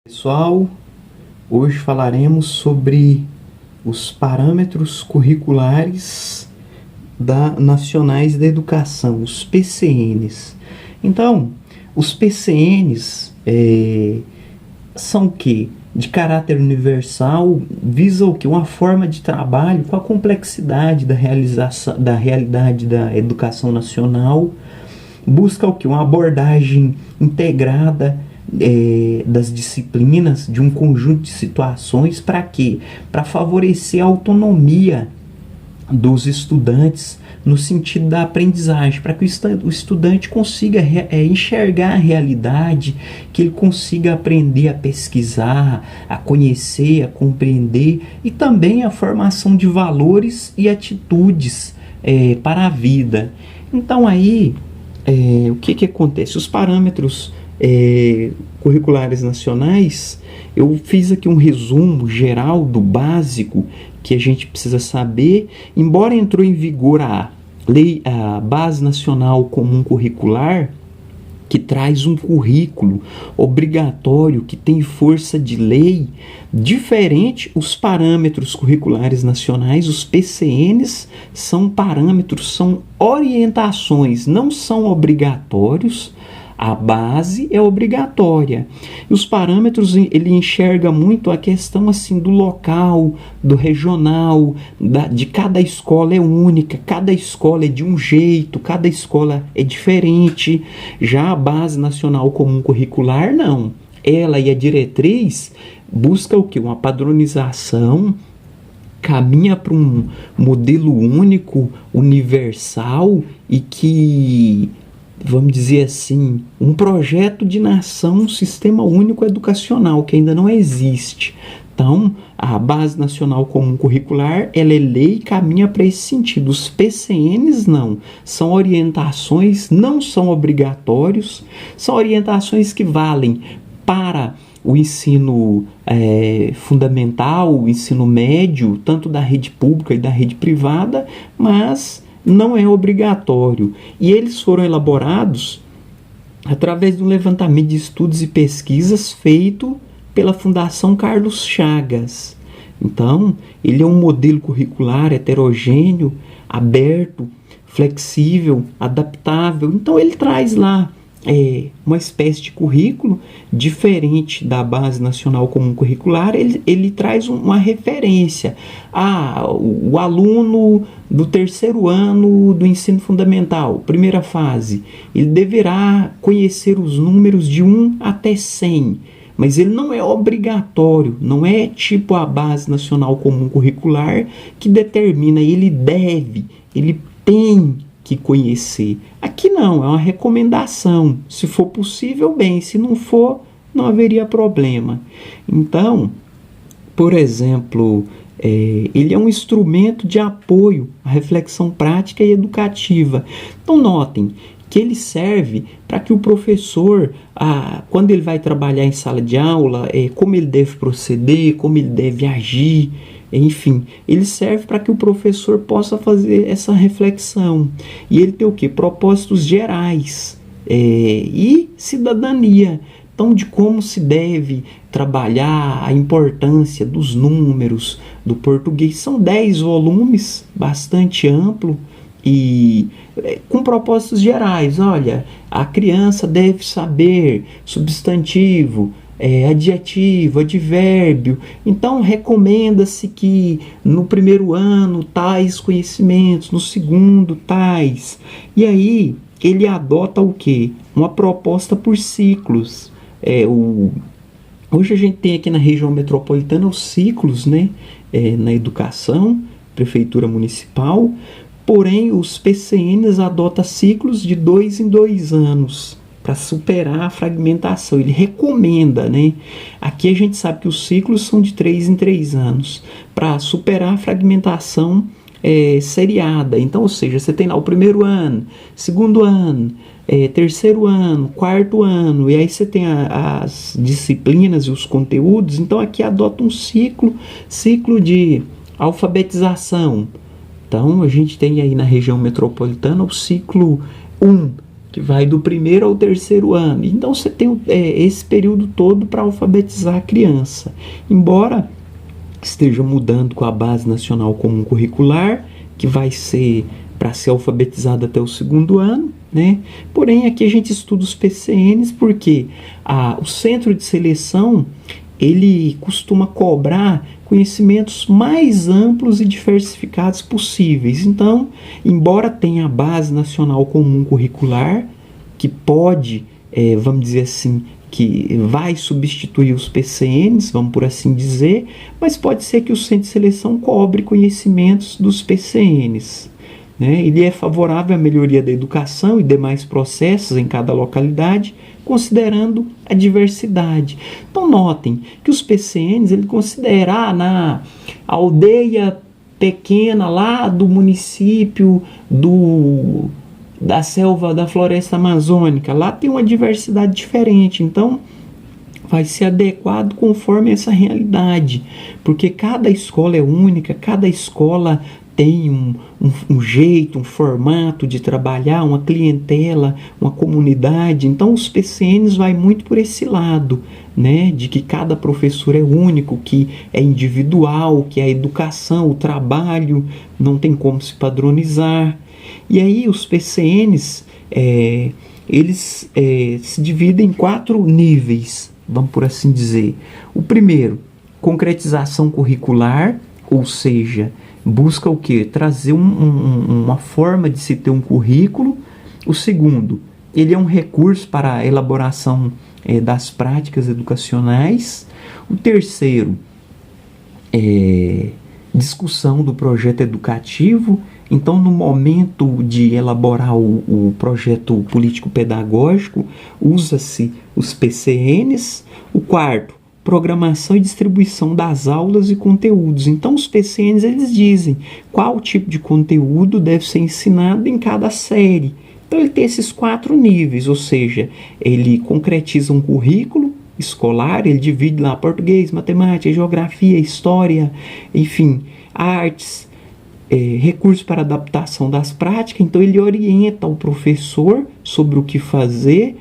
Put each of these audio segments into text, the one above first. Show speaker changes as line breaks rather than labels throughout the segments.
Pessoal, hoje falaremos sobre os parâmetros curriculares nacionais da educação, os PCNs. Então, os PCNs são o quê? De caráter universal, visam o quê? Uma forma de trabalho com a complexidade da realidade da educação nacional, busca o quê? Uma abordagem integrada das disciplinas, de um conjunto de situações. Para quê? Para favorecer a autonomia dos estudantes no sentido da aprendizagem, para que o estudante consiga enxergar a realidade, que ele consiga aprender a pesquisar, a conhecer, a compreender, e também a formação de valores e atitudes para a vida. Então aí, o que acontece? Os parâmetros curriculares nacionais, eu fiz aqui um resumo geral do básico que a gente precisa saber. Embora entrou em vigor a Base Nacional Comum Curricular, que traz um currículo obrigatório que tem força de lei, diferente os parâmetros curriculares nacionais, os PCNs são parâmetros, são orientações, não são obrigatórios. A base é obrigatória. E os parâmetros, ele enxerga muito a questão assim do local, do regional, de cada escola é única, cada escola é de um jeito, cada escola é diferente. Já a Base Nacional Comum Curricular, não. Ela e a diretriz busca o quê? Uma padronização, caminha para um modelo único, universal, e que, vamos dizer assim, um projeto de nação, um sistema único educacional que ainda não existe. Então, a Base Nacional Comum Curricular, ela é lei e caminha para esse sentido. Os PCNs não, são orientações, não são obrigatórios, são orientações que valem para o ensino fundamental, o ensino médio, tanto da rede pública e da rede privada, mas não é obrigatório. E eles foram elaborados através de um levantamento de estudos e pesquisas feito pela Fundação Carlos Chagas. Então, ele é um modelo curricular heterogêneo, aberto, flexível, adaptável. Então, ele traz lá uma espécie de currículo diferente da Base Nacional Comum Curricular. Ele traz uma referência. O aluno do terceiro ano do ensino fundamental, primeira fase, ele deverá conhecer os números de 1 até 100, mas ele não é obrigatório, não é tipo a Base Nacional Comum Curricular que determina, ele tem que conhecer. Aqui não, é uma recomendação. Se for possível, bem, se não for, não haveria problema. Então, por exemplo, ele é um instrumento de apoio à reflexão prática e educativa. Então, notem que ele serve para que o professor, quando ele vai trabalhar em sala de aula, como ele deve proceder, como ele deve agir, enfim, ele serve para que o professor possa fazer essa reflexão. E ele tem o quê? Propósitos gerais e cidadania. Então, de como se deve trabalhar, a importância dos números, do português. São 10 volumes, bastante amplo, e com propósitos gerais. Olha, a criança deve saber substantivo, adjetivo, advérbio. Então, recomenda-se que no primeiro ano tais conhecimentos, no segundo tais. E aí, ele adota o quê? Uma proposta por ciclos. Hoje a gente tem aqui na região metropolitana os ciclos, né, na educação, prefeitura municipal, porém os PCNs adotam ciclos de 2 em 2 anos para superar a fragmentação. Ele recomenda, né? Aqui a gente sabe que os ciclos são de 3 em 3 anos para superar a fragmentação seriada. Então, ou seja, você tem lá o primeiro ano, segundo ano, terceiro ano, quarto ano, e aí você tem as disciplinas e os conteúdos. Então aqui adota um ciclo de alfabetização. Então a gente tem aí na região metropolitana o ciclo 1, que vai do primeiro ao terceiro ano. Então você tem esse período todo para alfabetizar a criança. Embora esteja mudando com a Base Nacional Comum Curricular, que vai ser para ser alfabetizada até o segundo ano, né? Porém, aqui a gente estuda os PCNs porque o centro de seleção ele costuma cobrar conhecimentos mais amplos e diversificados possíveis. Então, embora tenha a Base Nacional Comum Curricular, que pode, vamos dizer assim, que vai substituir os PCNs, vamos por assim dizer, mas pode ser que o centro de seleção cobre conhecimentos dos PCNs. Né? Ele é favorável à melhoria da educação e demais processos em cada localidade, considerando a diversidade. Então notem que os PCNs ele considera na aldeia pequena lá do município da selva da floresta amazônica, lá tem uma diversidade diferente, então vai ser adequado conforme essa realidade, porque cada escola é única, cada escola tem um jeito, um formato de trabalhar, uma clientela, uma comunidade. Então os PCNs vai muito por esse lado, né? De que cada professor é único, que é individual, que a educação, o trabalho não tem como se padronizar. E aí os PCNs, eles se dividem em 4 níveis, vamos por assim dizer. O primeiro, concretização curricular, ou seja, busca o quê? Trazer uma forma de se ter um currículo. O segundo, ele é um recurso para a elaboração das práticas educacionais. O terceiro, discussão do projeto educativo. Então, no momento de elaborar o projeto político-pedagógico, usa-se os PCNs. O quarto, programação e distribuição das aulas e conteúdos. Então, os PCNs eles dizem qual tipo de conteúdo deve ser ensinado em cada série. Então, ele tem esses 4 níveis, ou seja, ele concretiza um currículo escolar, ele divide lá português, matemática, geografia, história, enfim, artes, recursos para adaptação das práticas. Então, ele orienta o professor sobre o que fazer,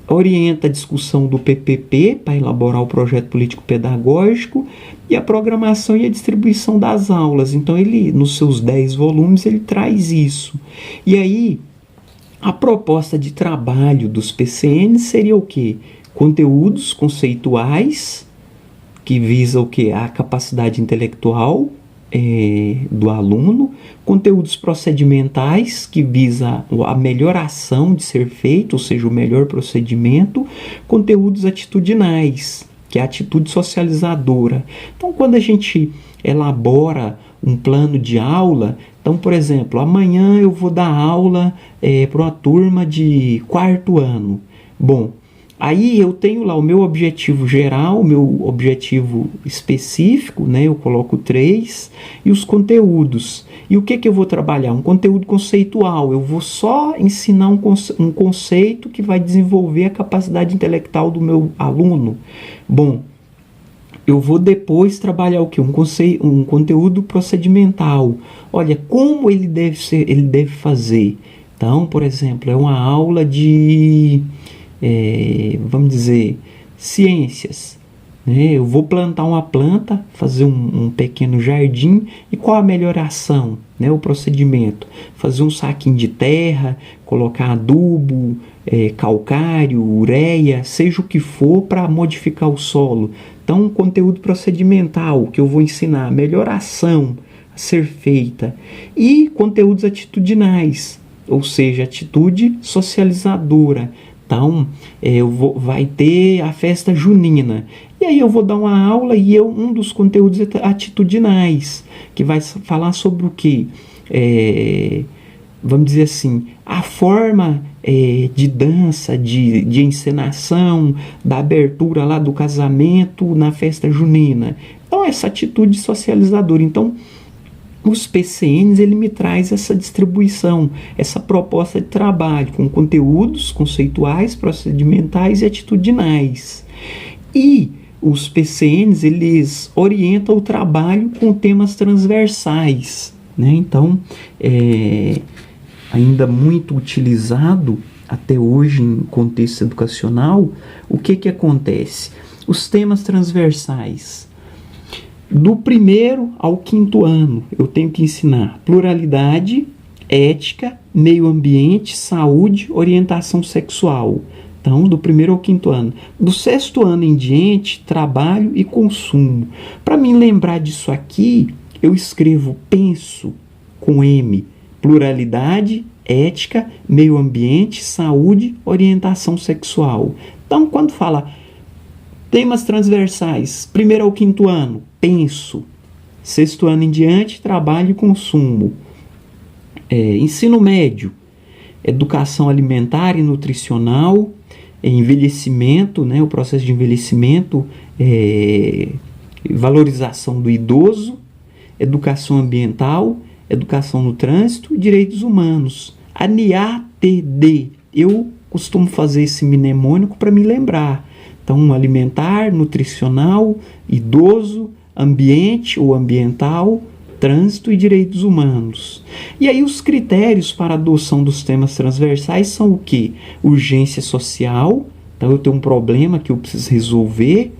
orienta a discussão do PPP para elaborar o projeto político-pedagógico e a programação e a distribuição das aulas. Então, ele, nos seus 10 volumes, ele traz isso. E aí, a proposta de trabalho dos PCNs seria o quê? Conteúdos conceituais, que visa o quê? A capacidade intelectual do aluno, conteúdos procedimentais que visa a melhor ação de ser feito, ou seja, o melhor procedimento, conteúdos atitudinais, que é a atitude socializadora. Então, quando a gente elabora um plano de aula, então, por exemplo, amanhã eu vou dar aula para uma turma de 4º ano. Bom, aí eu tenho lá o meu objetivo geral, o meu objetivo específico, né? Eu coloco 3, e os conteúdos. E o que eu vou trabalhar? Um conteúdo conceitual. Eu vou só ensinar um conceito que vai desenvolver a capacidade intelectual do meu aluno. Bom, eu vou depois trabalhar o quê? Um conteúdo procedimental. Olha, como ele deve fazer. Então, por exemplo, é uma aula de vamos dizer, ciências. Né? Eu vou plantar uma planta, fazer um pequeno jardim, e qual a melhor ação? Né? O procedimento, fazer um saquinho de terra, colocar adubo, calcário, ureia, seja o que for para modificar o solo. Então, um conteúdo procedimental que eu vou ensinar, a melhor ação a ser feita. E conteúdos atitudinais, ou seja, atitude socializadora. Então, vai ter a festa junina. E aí eu vou dar uma aula e um dos conteúdos atitudinais, que vai falar sobre o quê? Vamos dizer assim, a forma de dança, de encenação, da abertura lá do casamento na festa junina. Então, essa atitude socializadora. Então, os PCNs, ele me traz essa distribuição, essa proposta de trabalho com conteúdos conceituais, procedimentais e atitudinais. E os PCNs, eles orientam o trabalho com temas transversais, né? Então, ainda muito utilizado até hoje em contexto educacional, o que acontece? Os temas transversais. Do 1º ao 5º ano, eu tenho que ensinar pluralidade, ética, meio ambiente, saúde, orientação sexual. Então, do 1º ao 5º ano. Do 6º ano em diante, trabalho e consumo. Para me lembrar disso aqui, eu escrevo penso com M, pluralidade, ética, meio ambiente, saúde, orientação sexual. Então, quando fala temas transversais, 1º ao 5º ano, penso. 6º ano em diante, trabalho e consumo. Ensino médio, educação alimentar e nutricional, envelhecimento, né, o processo de envelhecimento, valorização do idoso, educação ambiental, educação no trânsito e direitos humanos. ANIATD, eu costumo fazer esse mnemônico para me lembrar. Então, alimentar, nutricional, idoso, ambiente ou ambiental, trânsito e direitos humanos. E aí os critérios para a adoção dos temas transversais são o quê? Urgência social, então eu tenho um problema que eu preciso resolver.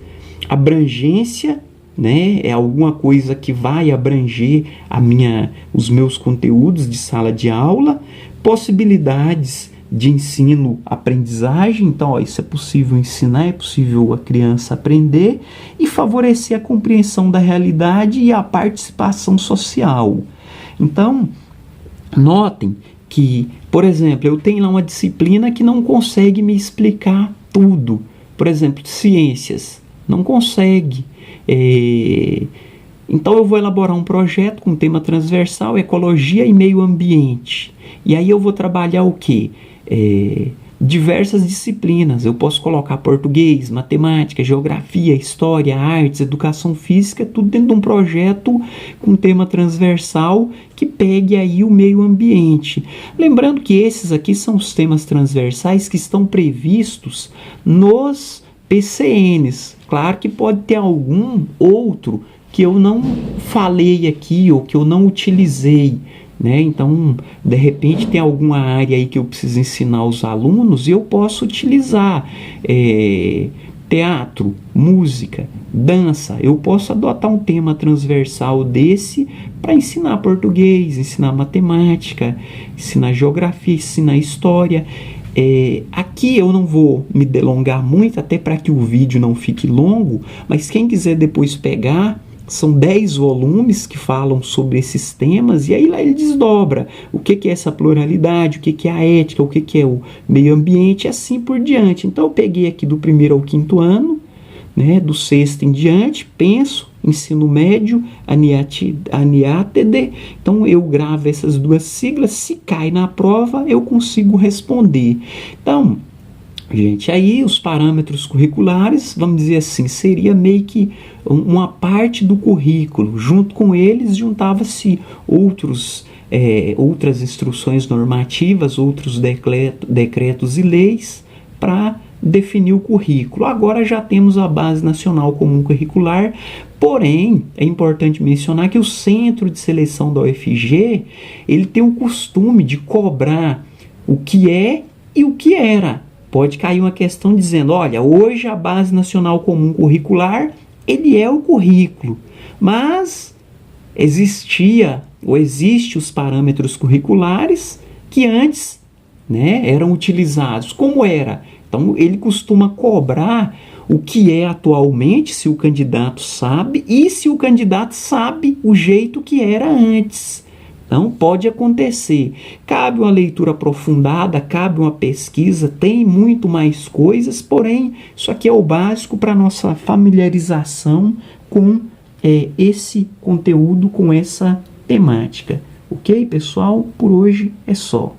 Abrangência, né? É alguma coisa que vai abranger os meus conteúdos de sala de aula. Possibilidades de ensino-aprendizagem, então isso é possível ensinar, é possível a criança aprender, e favorecer a compreensão da realidade e a participação social. Então, notem que, por exemplo, eu tenho lá uma disciplina que não consegue me explicar tudo. Por exemplo, ciências, não consegue. Então eu vou elaborar um projeto com tema transversal, ecologia e meio ambiente. E aí eu vou trabalhar o quê? Diversas disciplinas. Eu posso colocar português, matemática, geografia, história, artes, educação física, tudo dentro de um projeto com tema transversal que pegue aí o meio ambiente. Lembrando que esses aqui são os temas transversais que estão previstos nos PCNs. Claro que pode ter algum outro que eu não falei aqui ou que eu não utilizei, né? Então, de repente tem alguma área aí que eu preciso ensinar aos alunos e eu posso utilizar teatro, música, dança. Eu posso adotar um tema transversal desse para ensinar português, ensinar matemática, ensinar geografia, ensinar história. Aqui eu não vou me delongar muito, até para que o vídeo não fique longo, mas quem quiser depois pegar, são 10 volumes que falam sobre esses temas, e aí lá ele desdobra o que é essa pluralidade, o que é a ética, o que é o meio ambiente, e assim por diante. Então eu peguei aqui do 1º ao 5º ano, né, do 6º em diante, penso, ensino médio, ANIATD. Então eu gravo essas duas siglas, se cai na prova eu consigo responder. Então, gente, aí os parâmetros curriculares, vamos dizer assim, seria meio que uma parte do currículo. Junto com eles juntava-se outras instruções normativas, outros decretos e leis para definir o currículo. Agora já temos a Base Nacional Comum Curricular, porém é importante mencionar que o Centro de Seleção da UFG, ele tem o costume de cobrar o que é e o que era. Pode cair uma questão dizendo, olha, hoje a Base Nacional Comum Curricular, ele é o currículo, mas existe os parâmetros curriculares que antes, né, eram utilizados. Como era? Então, ele costuma cobrar o que é atualmente, se o candidato sabe, e se o candidato sabe o jeito que era antes. Então, pode acontecer. Cabe uma leitura aprofundada, cabe uma pesquisa, tem muito mais coisas, porém, isso aqui é o básico para a nossa familiarização com esse conteúdo, com essa temática. Ok, pessoal? Por hoje é só.